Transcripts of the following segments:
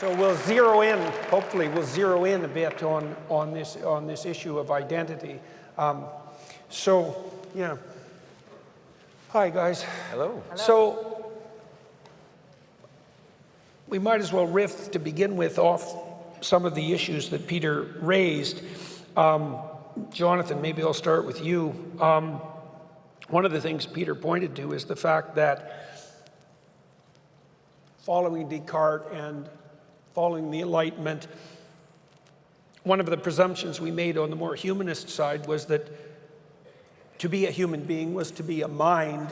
So we'll zero in, hopefully we'll zero in a bit on this issue of identity. So, yeah. Hi, guys. Hello. So we might as well riff to begin with off some of the issues that Peter raised. Jonathan, maybe I'll start with you. One of the things Peter pointed to is the fact that following Descartes and following the Enlightenment, one of the presumptions we made on the more humanist side was that to be a human being was to be a mind,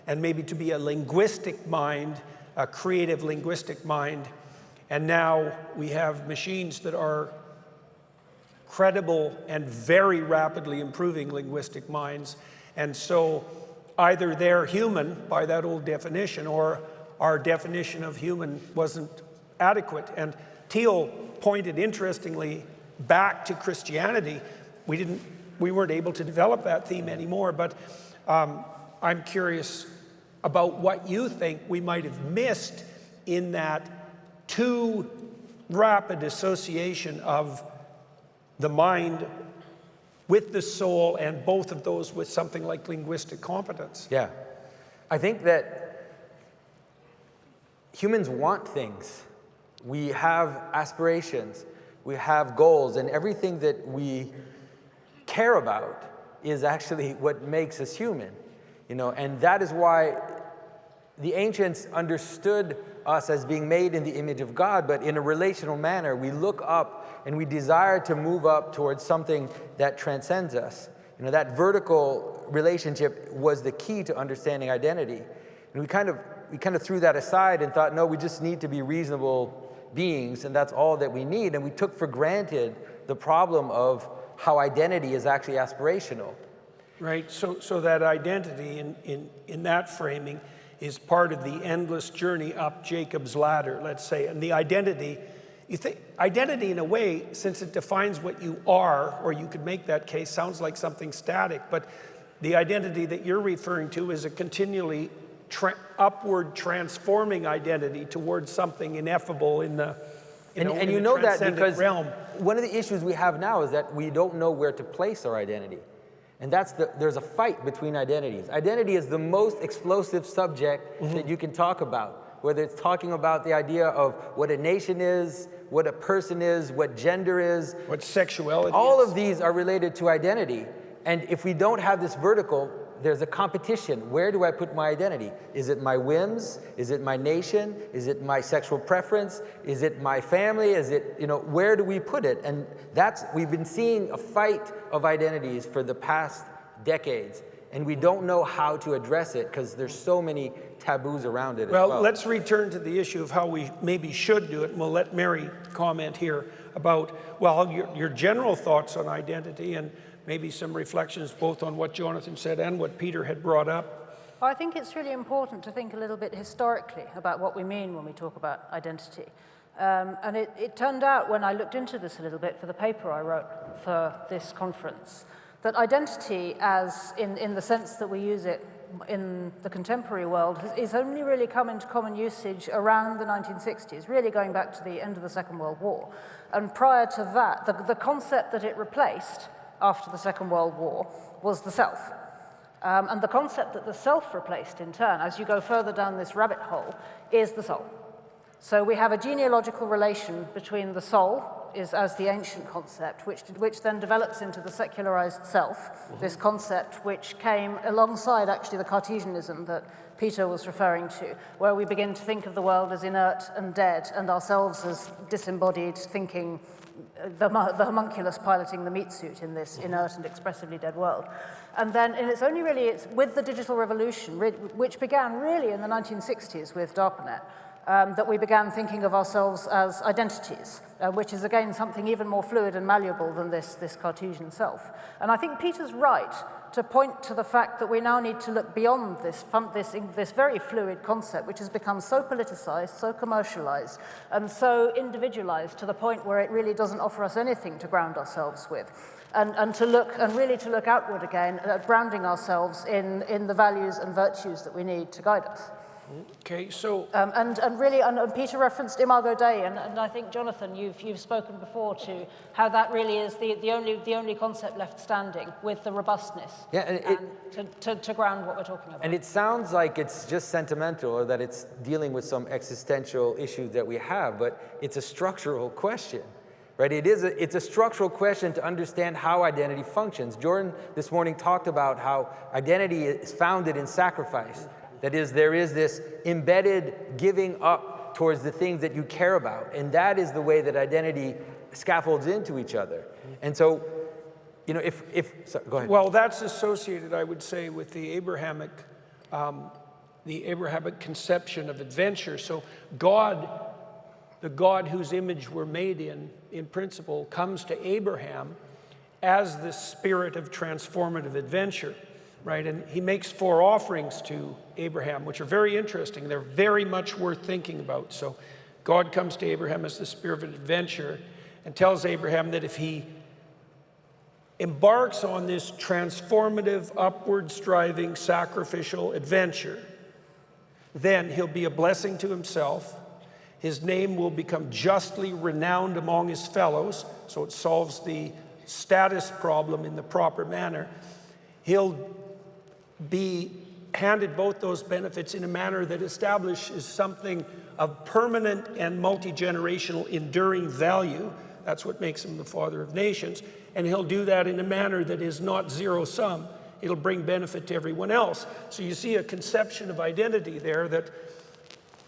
and maybe to be a linguistic mind, a creative linguistic mind. And now we have machines that are credible and very rapidly improving linguistic minds. And so either they're human by that old definition, or our definition of human wasn't adequate. And Thiel pointed interestingly back to Christianity. We weren't able to develop that theme anymore, but I'm curious about what you think we might have missed in that too rapid association of the mind with the soul, and both of those with something like linguistic competence. Yeah. I think that humans want things. We have aspirations, we have goals, and everything that we care about is actually what makes us human. And that is why the ancients understood us as being made in the image of God, but in a relational manner. We look up and we desire to move up towards something that transcends us. That vertical relationship was the key to understanding identity. And we kind of threw that aside and thought, no, we just need to be reasonable beings, and that's all that we need. And we took for granted the problem of how identity is actually aspirational. Right, so that identity in that framing is part of the endless journey up Jacob's ladder, let's say. And the identity, identity in a way, since it defines what you are, or you could make that case, sounds like something static, but the identity that you're referring to is a continually upward transforming identity towards something ineffable in the that because realm. One of the issues we have now is that we don't know where to place our identity. And there's a fight between identities. Identity is the most explosive subject that you can talk about, whether it's talking about the idea of what a nation is, what a person is, what gender is. What sexuality All is. of these are related to identity. And if we don't have this vertical, there's a competition. Where do I put my identity? Is it my whims? Is it my nation? Is it my sexual preference? Is it my family? Is it, where do we put it? And we've been seeing a fight of identities for the past decades. And we don't know how to address it because there's so many taboos around it as well. Well, let's return to the issue of how we maybe should do it. And we'll let Mary comment here about, well, your general thoughts on identity, and maybe some reflections both on what Jonathan said and what Peter had brought up. Well, I think it's really important to think a little bit historically about what we mean when we talk about identity. And it turned out, when I looked into this a little bit for the paper I wrote for this conference, that identity, as in the sense that we use it in the contemporary world, is only really come into common usage around the 1960s, really going back to the end of the Second World War. And prior to that, the concept that it replaced after the Second World War was the self. And the concept that the self replaced in turn, as you go further down this rabbit hole, is the soul. So we have a genealogical relation between the soul, as the ancient concept, which then develops into the secularized self, this concept which came alongside actually the Cartesianism that Peter was referring to, where we begin to think of the world as inert and dead, and ourselves as disembodied thinking, the homunculus piloting the meat suit in this inert and expressively dead world. And then, and it's with the digital revolution, which began really in the 1960s with DARPANET, that we began thinking of ourselves as identities, which is again something even more fluid and malleable than this Cartesian self. And I think Peter's right to point to the fact that we now need to look beyond this very fluid concept, which has become so politicized, so commercialized, and so individualized to the point where it really doesn't offer us anything to ground ourselves with. And to look outward again at grounding ourselves in the values and virtues that we need to guide us. Okay, so And really, and Peter referenced Imago Dei, and I think, Jonathan, you've spoken before to how that really is the only concept left standing with the robustness to ground what we're talking about. And it sounds like it's just sentimental, or that it's dealing with some existential issues that we have, but it's a structural question, right? It's a structural question to understand how identity functions. Jordan this morning talked about how identity is founded in sacrifice. That is, there is this embedded giving up towards the things that you care about, and that is the way that identity scaffolds into each other. And so, you know, sorry, go ahead. Well, that's associated, I would say, with the Abrahamic conception of adventure. So God, the God whose image we're made in principle, comes to Abraham as the spirit of transformative adventure, right? And he makes 4 offerings to Abraham, which are very interesting. They're very much worth thinking about. So God comes to Abraham as the spirit of adventure and tells Abraham that if he embarks on this transformative, upward-striving, sacrificial adventure, then he'll be a blessing to himself. His name will become justly renowned among his fellows, so it solves the status problem in the proper manner. He'll be handed both those benefits in a manner that establishes something of permanent and multi-generational enduring value. That's what makes him the father of nations. And he'll do that in a manner that is not zero-sum. It'll bring benefit to everyone else. So you see a conception of identity there that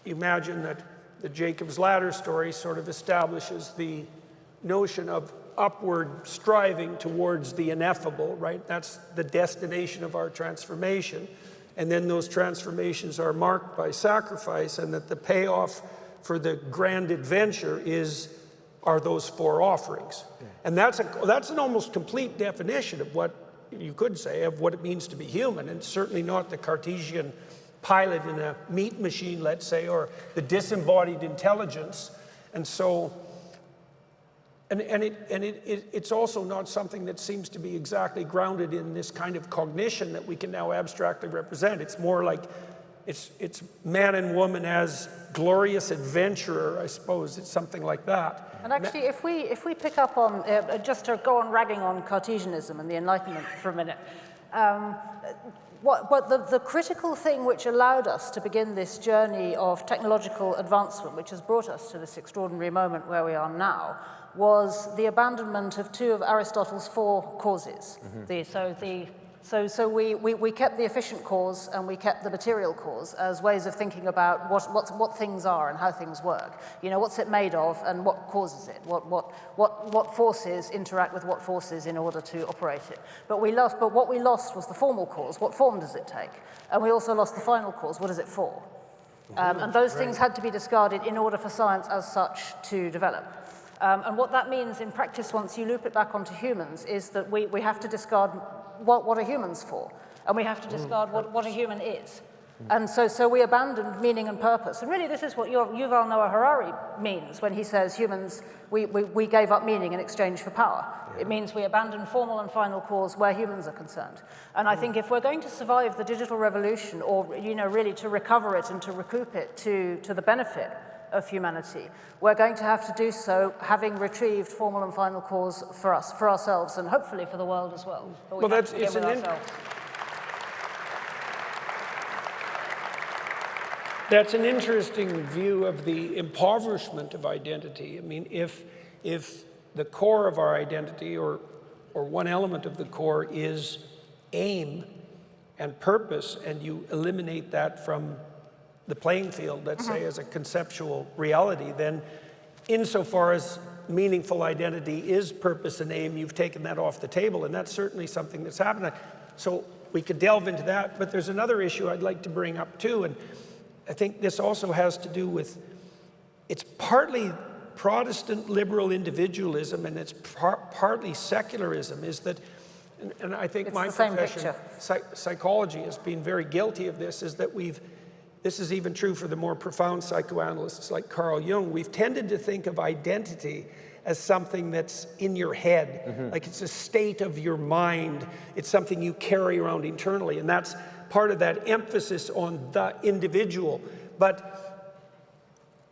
imagine that the Jacob's Ladder story sort of establishes the notion of upward striving towards the ineffable, right? That's the destination of our transformation. And then those transformations are marked by sacrifice, and that the payoff for the grand adventure are those 4 offerings. Yeah. And that's an almost complete definition of what you could say of what it means to be human, and certainly not the Cartesian pilot in a meat machine, let's say, or the disembodied intelligence. And so, it's also not something that seems to be exactly grounded in this kind of cognition that we can now abstractly represent. It's more like it's man and woman as glorious adventurer, I suppose. It's something like that. And actually, if we pick up on, just to go on ragging on Cartesianism and the Enlightenment for a minute, the critical thing which allowed us to begin this journey of technological advancement, which has brought us to this extraordinary moment where we are now, was the abandonment of 2 of Aristotle's 4 causes. So we kept the efficient cause and we kept the material cause as ways of thinking about what things are and how things work. You know, what's it made of and what causes it? What forces interact with what forces in order to operate it? But what we lost was the formal cause. What form does it take? And we also lost the final cause. What is it for? And those things had to be discarded in order for science as such to develop. And what that means in practice, once you loop it back onto humans, is that we have to discard what are humans for, and we have to discard what a human is. And so we abandoned meaning and purpose. And really, this is what Yuval Noah Harari means when he says humans, we gave up meaning in exchange for power. Yeah. It means we abandon formal and final cause where humans are concerned. And I think if we're going to survive the digital revolution, or really to recover it and to recoup it to the benefit of humanity, we're going to have to do so having retrieved formal and final cause for us, for ourselves, and hopefully for the world as well. But we have to begin with ourselves. That's an interesting view of the impoverishment of identity. I mean, if the core of our identity, or one element of the core, is aim and purpose, and you eliminate that from the playing field, let's say, as a conceptual reality, then insofar as meaningful identity is purpose and aim, you've taken that off the table, and that's certainly something that's happening. So we could delve into that, but there's another issue I'd like to bring up too, and I think this also has to do with, it's partly Protestant liberal individualism and it's partly secularism, is that, and I think my profession, psychology, has been very guilty of this, is that this is even true for the more profound psychoanalysts like Carl Jung, we've tended to think of identity as something that's in your head, like it's a state of your mind, it's something you carry around internally, and that's part of that emphasis on the individual. But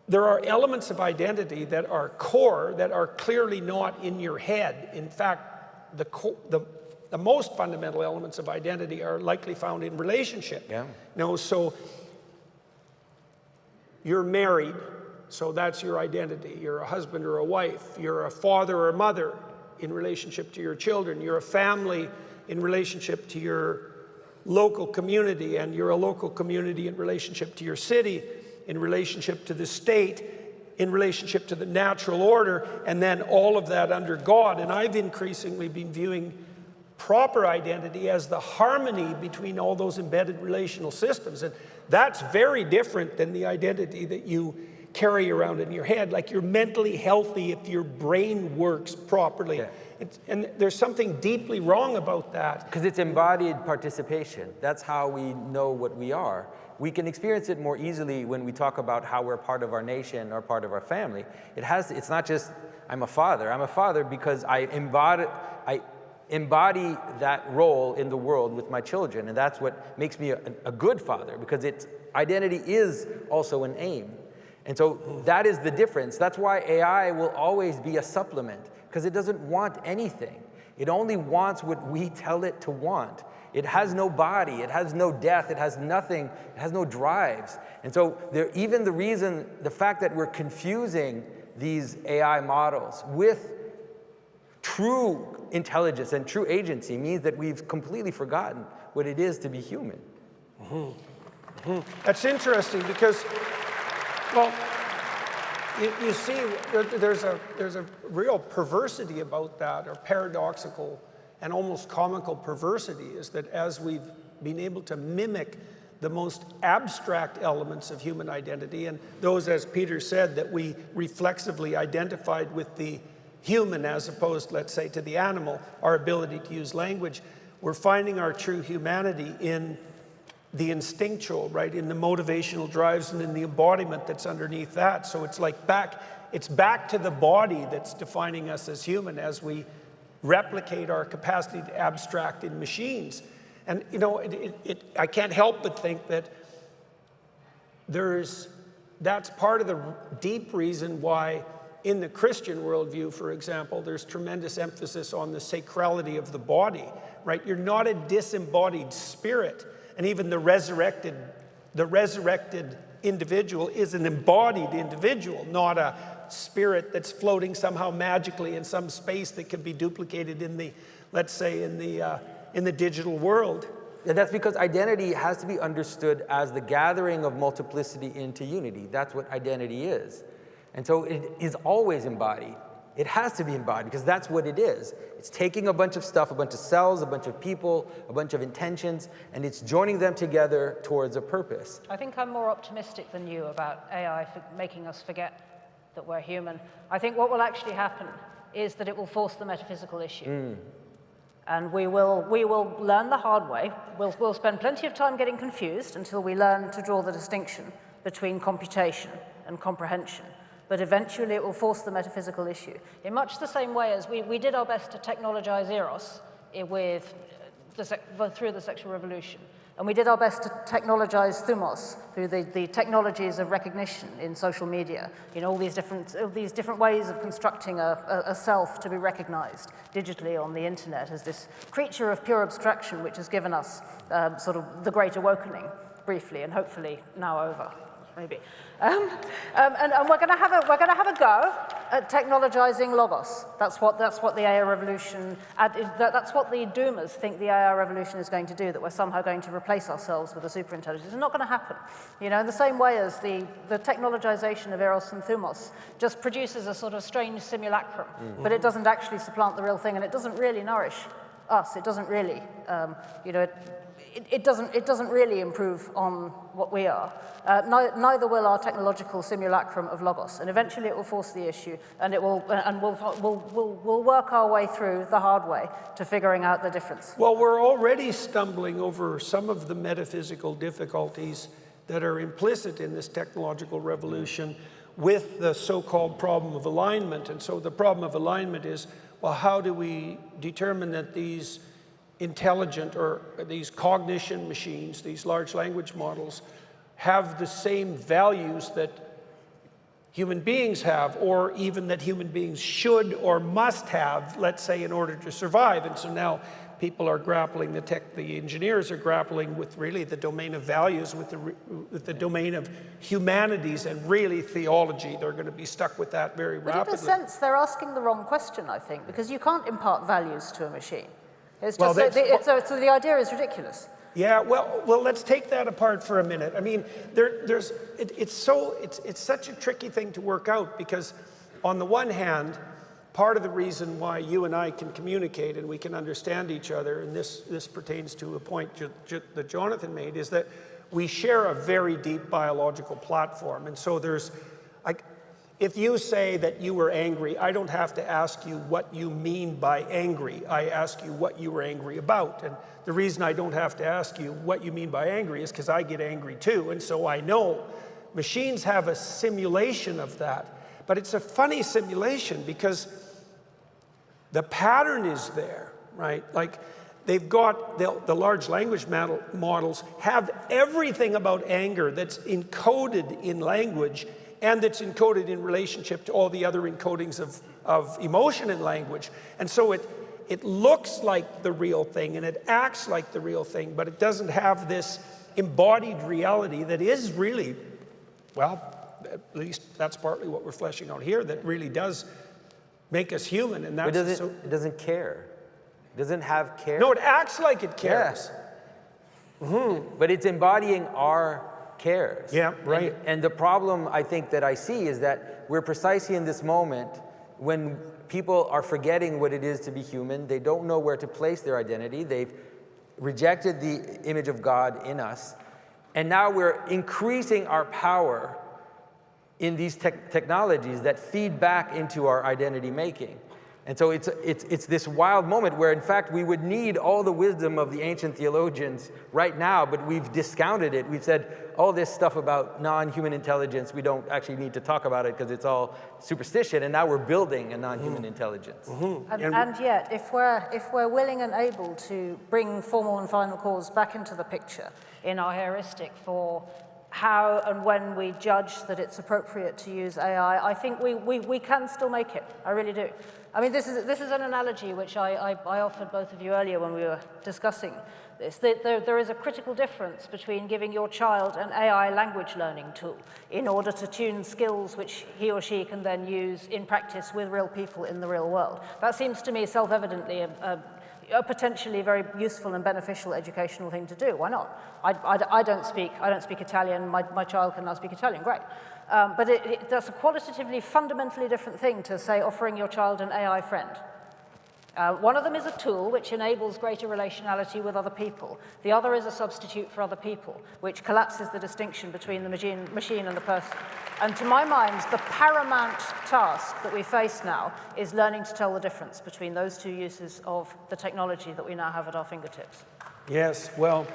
there are elements of identity that are core, that are clearly not in your head. In fact, the most fundamental elements of identity are likely found in relationship. Yeah. So you're married, so that's your identity. You're a husband or a wife. You're a father or a mother in relationship to your children. You're a family in relationship to your local community, and you're a local community in relationship to your city, in relationship to the state, in relationship to the natural order, and then all of that under God. And I've increasingly been viewing proper identity as the harmony between all those embedded relational systems. And that's very different than the identity that you carry around in your head. Like, you're mentally healthy if your brain works properly. Yeah. And there's something deeply wrong about that. Because it's embodied participation. That's how we know what we are. We can experience it more easily when we talk about how we're part of our nation or part of our family. It's not just, I'm a father. I'm a father because I embody that role in the world with my children. And that's what makes me a good father, because identity is also an aim. And so that is the difference. That's why AI will always be a supplement, because it doesn't want anything. It only wants what we tell it to want. It has no body, it has no death, it has nothing, it has no drives. And so even the fact that we're confusing these AI models with true intelligence and true agency means that we've completely forgotten what it is to be human. That's interesting because, well, you see, there's a real perversity about that, or paradoxical and almost comical perversity, is that as we've been able to mimic the most abstract elements of human identity, and those, as Peter said, that we reflexively identified with the human as opposed, let's say, to the animal, our ability to use language, we're finding our true humanity in the instinctual, right, in the motivational drives and in the embodiment that's underneath that. So it's like it's back to the body that's defining us as human as we replicate our capacity to abstract in machines. And I can't help but think that that's part of the deep reason why in the Christian worldview, for example, there's tremendous emphasis on the sacrality of the body, right? You're not a disembodied spirit. And even the resurrected individual is an embodied individual, not a spirit that's floating somehow magically in some space that can be duplicated in the, let's say, in the digital world. And that's because identity has to be understood as the gathering of multiplicity into unity. That's what identity is. And so it is always embodied. It has to be embodied because that's what it is. It's taking a bunch of stuff, a bunch of cells, a bunch of people, a bunch of intentions, and it's joining them together towards a purpose. I think I'm more optimistic than you about AI making us forget that we're human. I think what will actually happen is that it will force the metaphysical issue. And we will learn the hard way. We'll spend plenty of time getting confused until we learn to draw the distinction between computation and comprehension. But eventually it will force the metaphysical issue. In much the same way as we did our best to technologize Eros through the sexual revolution. And we did our best to technologize Thumos through the technologies of recognition in social media. All these different ways of constructing a self to be recognized digitally on the internet as this creature of pure abstraction, which has given us sort of the Great Awakening, briefly, and hopefully now over. Maybe, and we're going to have a go at technologizing logos. That's what the AI revolution. That's what the doomers think the AI revolution is going to do. That we're somehow going to replace ourselves with a superintelligence. It's not going to happen. In the same way as the technologization of Eros and Thumos just produces a sort of strange simulacrum, but it doesn't actually supplant the real thing, and it doesn't really nourish us. It doesn't really, It doesn't really improve on what we are. Neither will our technological simulacrum of logos, and eventually it will force the issue, and we'll work our way through the hard way to figuring out the difference. Well, we're already stumbling over some of the metaphysical difficulties that are implicit in this technological revolution with the so-called problem of alignment. And so the problem of alignment is, well, how do we determine that these intelligent or these cognition machines, these large language models, have the same values that human beings have, or even that human beings should or must have, let's say, in order to survive. And so now people are grappling, the engineers are grappling with really the domain of values, with the domain of humanities and really theology. They're going to be stuck with that very rapidly. But in a sense, they're asking the wrong question, I think, because you can't impart values to a machine. It's Well, just so the idea is ridiculous. Yeah, well, let's take that apart for a minute. I mean, it's such a tricky thing to work out, because on the one hand, part of the reason why you and I can communicate and we can understand each other, and this pertains to a point that Jonathan made, is that we share a very deep biological platform. And so there's, like, if you say that you were angry, I don't have to ask you what you mean by angry. I ask you what you were angry about. And the reason I don't have to ask you what you mean by angry is because I get angry too. And so I know machines have a simulation of that. But it's a funny simulation because the pattern is there, right? Like, they've got, the large language models have everything about anger that's encoded in language, and that's encoded in relationship to all the other encodings of emotion in language. And so it looks like the real thing, and it acts like the real thing, but it doesn't have this embodied reality that is really, well, at least that's partly what we're fleshing out here, that really does make us human. And that's it doesn't care. It doesn't have care. No, it acts like it cares. Yes. Mm-hmm. But it's embodying our cares. Yeah, right. And the problem I think that I see is that we're precisely in this moment when people are forgetting what it is to be human. They don't know where to place their identity. They've rejected the image of God in us. And now we're increasing our power in these technologies that feed back into our identity making. And so it's this wild moment where, in fact, we would need all the wisdom of the ancient theologians right now, but we've discounted it. We've said all this stuff about non-human intelligence, we don't actually need to talk about it because it's all superstition, and now we're building a non-human intelligence. And yet, if we're willing and able to bring formal and final cause back into the picture in our heuristic for how and when we judge that it's appropriate to use AI, I think we can still make it. I really do. I mean, this is an analogy which I offered both of you earlier when we were discussing this. There is a critical difference between giving your child an AI language learning tool in order to tune skills which he or she can then use in practice with real people in the real world. That seems to me self-evidently a potentially very useful and beneficial educational thing to do. Why not? I don't speak Italian. My child can now speak Italian. Great. But that's a qualitatively fundamentally different thing to, say, offering your child an AI friend. One of them is a tool which enables greater relationality with other people. The other is a substitute for other people, which collapses the distinction between the machine and the person. And to my mind, the paramount task that we face now is learning to tell the difference between those two uses of the technology that we now have at our fingertips. Yes, well,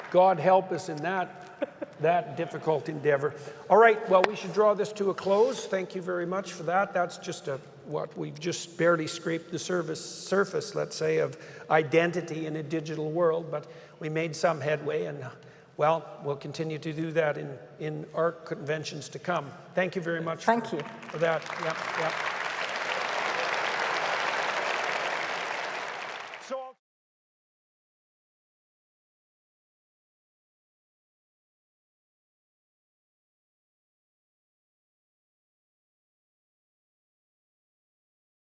God help us in that difficult endeavor. All right, well, we should draw this to a close. Thank you very much for that. That's just what we've just barely scraped the surface, let's say, of identity in a digital world, but we made some headway, and well, we'll continue to do that in our conventions to come. Thank you very much. Thank you for that. Yeah.